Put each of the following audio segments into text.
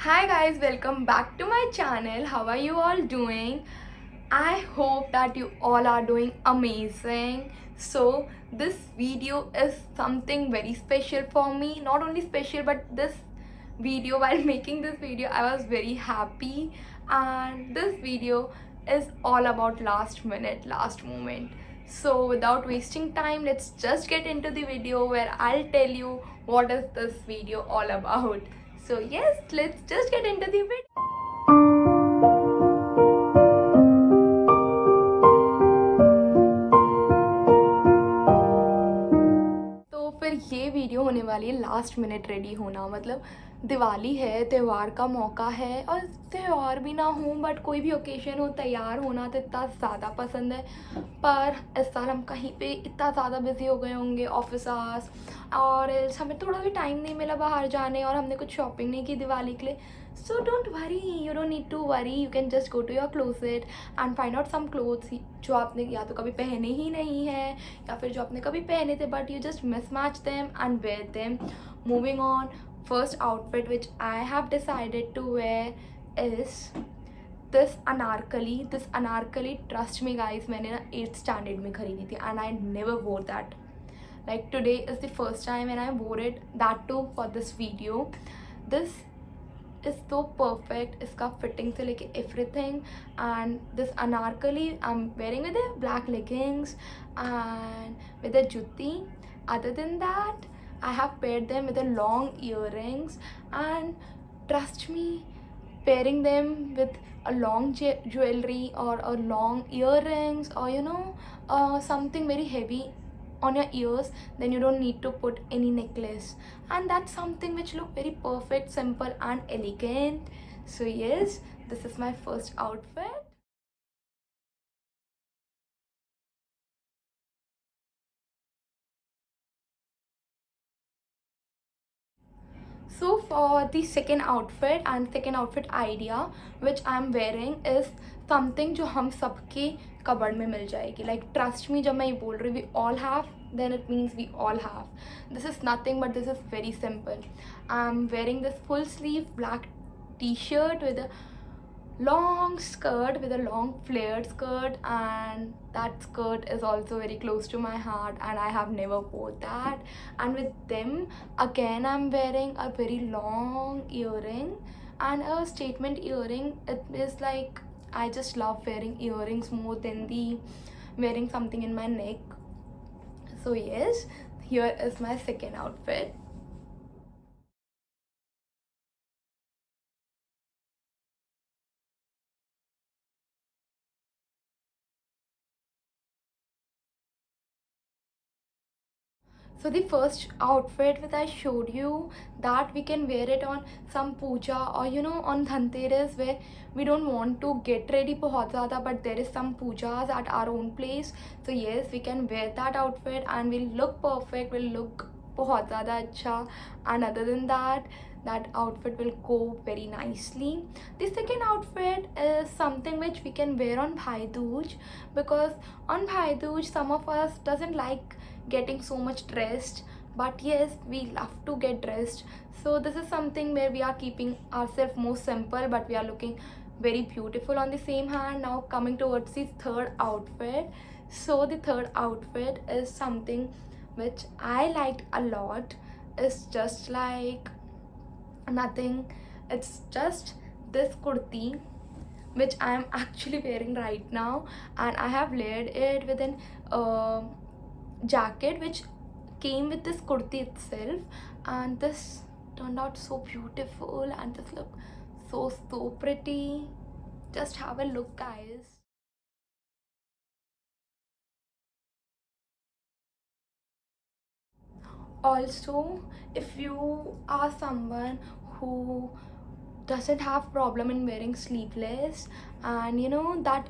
Hi guys, welcome back to my channel. How are you all doing? I hope that you all are doing amazing. So this video is something very special for me. Not only special, but this video, while making this video, I was very happy. And this video is all about last minute, last moment. So without wasting time, let's just get into the video where I'll tell you what is this video all about. So yes, let's just get into the video. तो फिर ये video होने वाली है last minute ready होना। मतलब दिवाली है, त्यौहार का मौका है, और त्यौहार भी ना हो बट कोई भी ओकेजन हो, तैयार होना तो इतना ज़्यादा पसंद है। पर इस साल हम कहीं पे इतना ज़्यादा बिजी हो गए होंगे, ऑफिस आवर्स, और हमें थोड़ा भी टाइम नहीं मिला बाहर जाने, और हमने कुछ शॉपिंग नहीं की दिवाली के लिए। So don't worry, you don't need to worry, you can just go to your closet and find out some clothes जो आपने या तो कभी पहने ही नहीं है, या फिर जो आपने कभी पहने थे but you just mismatch them and wear them. Moving on, first outfit which I have decided to wear is this anarkali. This anarkali, trust me guys, मैंने ना 8th standard में खरीदी थी and I never wore that. Like today is the first time and I wore it, that too for this video. This is so perfect, इसका fitting से लेके everything. And this Anarkali I am wearing with black leggings and with a jutti. Other than that, I have paired them with a long earrings, and trust me, pairing them with a long jewelry or a long earrings, or something very heavy on your ears, then you don't need to put any necklace, and that's something which look very perfect, simple and elegant. So yes, this is my first outfit. So for the second outfit and second outfit idea which I am wearing is something जो हम सबके कबड़ में मिल जाएगी. Like trust me, जब मैं ये बोल रही हूँ we all have, then it means we all have. This is nothing but this is very simple. I'm wearing this full sleeve black t-shirt with a long skirt, with a long flared skirt, and that skirt is also very close to my heart and I have never wore that. And with them again I'm wearing a very long earring and a statement earring. It is like I just love wearing earrings more than the wearing something in my neck. So yes, here is my second outfit. So the first outfit which I showed you, that we can wear it on some puja or on Dhanteras, where we don't want to get ready बहुत ज़्यादा, but there is some pujas at our own place. So yes, we can wear that outfit and we'll look perfect, we'll look बहुत ज़्यादा अच्छा. And other than that, that outfit will go very nicely. The second outfit is something which we can wear on Bhai Dooj, because on Bhai Dooj some of us doesn't like getting so much dressed, but yes, we love to get dressed. So this is something where we are keeping ourselves more simple but we are looking very beautiful on the same hand. Now coming towards the third outfit. So the third outfit is something which I liked a lot. It's just like nothing, it's just this kurti which I am actually wearing right now, and I have layered it with an jacket which came with this kurti itself, and this turned out so beautiful and this look so pretty. Just have a look guys. Also, if you are someone who doesn't have problem in wearing sleeveless, and that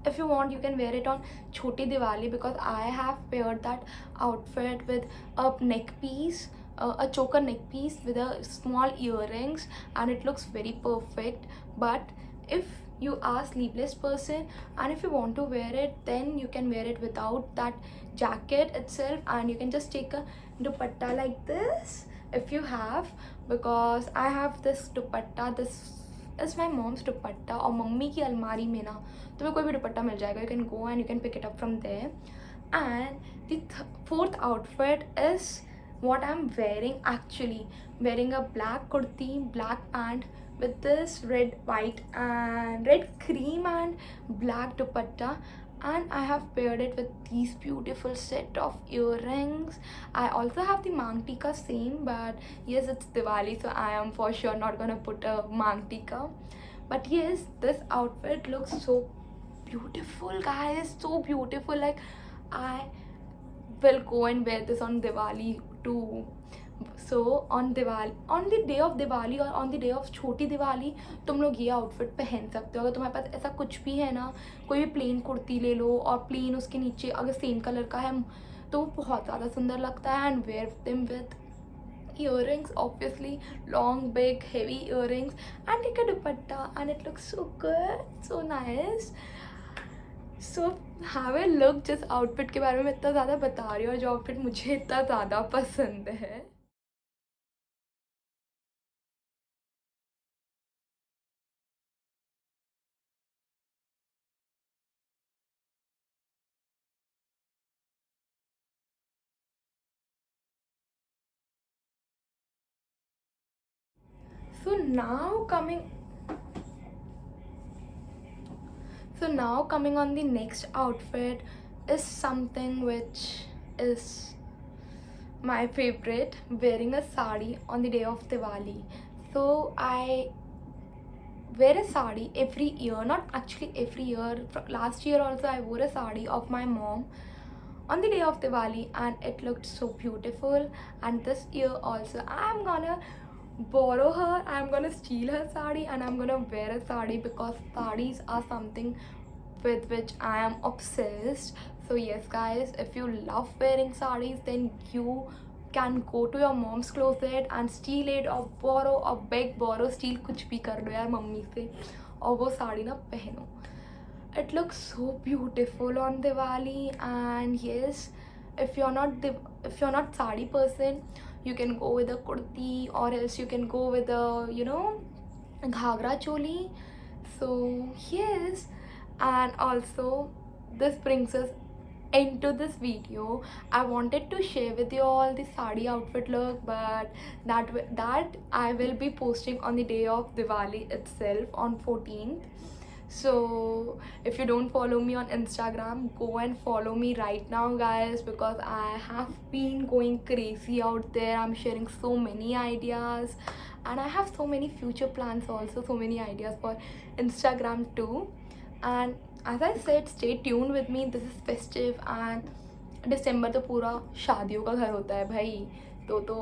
if you want you can wear it on Choti Diwali, because I have paired that outfit with a neck piece, a choker neck piece with a small earrings, and it looks very perfect. But if you are sleeveless person and if you want to wear it, then you can wear it without that jacket itself, and you can just take a dupatta like this if you have, because I have this dupatta. This is my mom's dupatta, और mummy की अलमारी में ना तुम्हें कोई भी दुपट्टा मिल जाएगा. You can go and you can pick it up from there. And the fourth outfit is what I'm wearing actually. Wearing a black kurti, black pant with this red, white and red cream and black dupatta, and I have paired it with these beautiful set of earrings. I also have the mang tika same, but yes, it's Diwali, so I am for sure not gonna put a mang tika. But yes, this outfit looks so beautiful, guys, so beautiful. Like, I will go and wear this on Diwali too. So on Diwali, on the day of Diwali और on the day of छोटी दिवाली तुम लोग ये outfit पहन सकते हो. अगर तुम्हारे पास ऐसा कुछ भी है ना, कोई भी प्लेन कुर्ती ले लो और प्लेन उसके नीचे अगर सेम कलर का है तो वो बहुत ज़्यादा सुंदर लगता है. And wear them with earrings, obviously long, big, heavy earrings, and take a dupatta, and it looks so good, so nice. So have a look. जिस आउटफिट के बारे में मैं इतना ज़्यादा बता रही हूँ और जो आउटफिट मुझे इतना ज़्यादा पसंद है. So now coming on the next outfit is something which is my favorite, wearing a sari on the day of Diwali. So I wear a sari every year, not actually every year. Last year also I wore a sari of my mom on the day of Diwali, and it looked so beautiful. And this year also I'm gonna borrow her, I'm gonna steal her sari, and I'm gonna wear a sari because saris are something with which I am obsessed. So yes, guys, if you love wearing saris, then you can go to your mom's closet and steal it, or borrow, or beg, borrow, steal, कुछ भी कर लो यार mummy से और वो साड़ी ना पहनो. It looks so beautiful on Diwali. And yes, if you're not sari person, you can go with a kurti, or else you can go with a ghagra choli. So yes, and also this brings us into this video. I wanted to share with you all the sari outfit look, but that I will be posting on the day of Diwali itself on 14th. So if you don't follow me on Instagram, go and follow me right now, guys, because I have been going crazy out there. I'm sharing so many ideas, and I have so many future plans also, so many ideas for Instagram too. And as I said, stay tuned with me. This is festive, and दिसंबर तो पूरा शादियों का घर होता है भाई. तो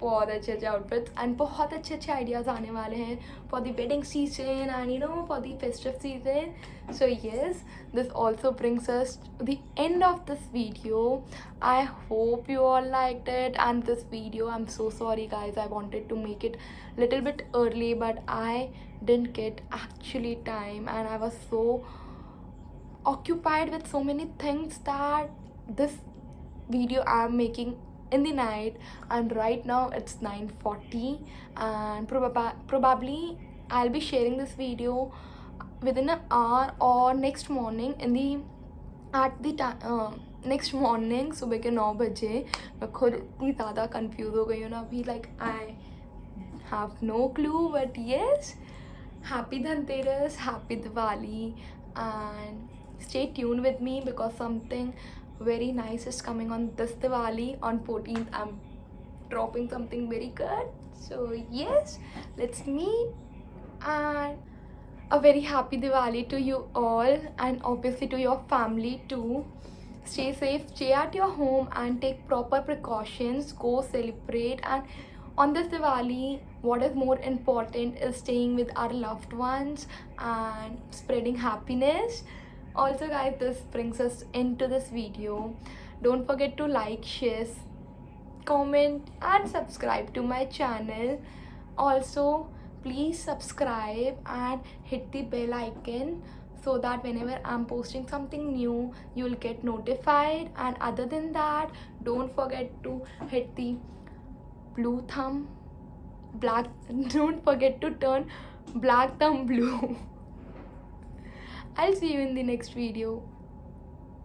बहुत अच्छे अच्छे आउटफिट्स एंड बहुत अच्छे अच्छे आइडियाज़ आने वाले हैं for the wedding season and for the festive season. So yes, this also brings us to the end of this video. I hope you all liked it. And this video, I'm so sorry guys, I wanted to make it little bit early, but I didn't get actually time, and I was so occupied with so many things that this video I'm making in the night. And right now it's 9:40, and probably I'll be sharing this video within an hour or next morning in the at the time next morning सुबह के 9 बजे. मैं खुद इतनी ज़्यादा confuse हो गई हूँ ना अभी. Like I have no clue, but yes, happy Dhanteras, happy Diwali, and stay tuned with me because something very nice is coming on this Diwali. On 14th I'm dropping something very good. So yes, let's meet, and a very happy Diwali to you all, and obviously to your family too. Stay safe, stay at your home, and take proper precautions. Go celebrate, and on this Diwali, what is more important is staying with our loved ones and spreading happiness. Also guys, this brings us into this video. Don't forget to like, share, comment and subscribe to my channel. Also please subscribe and hit the bell icon so that whenever I'm posting something new, you'll get notified. And other than that, don't forget to hit the blue thumb, black, don't forget to turn black thumb blue. I'll see you in the next video.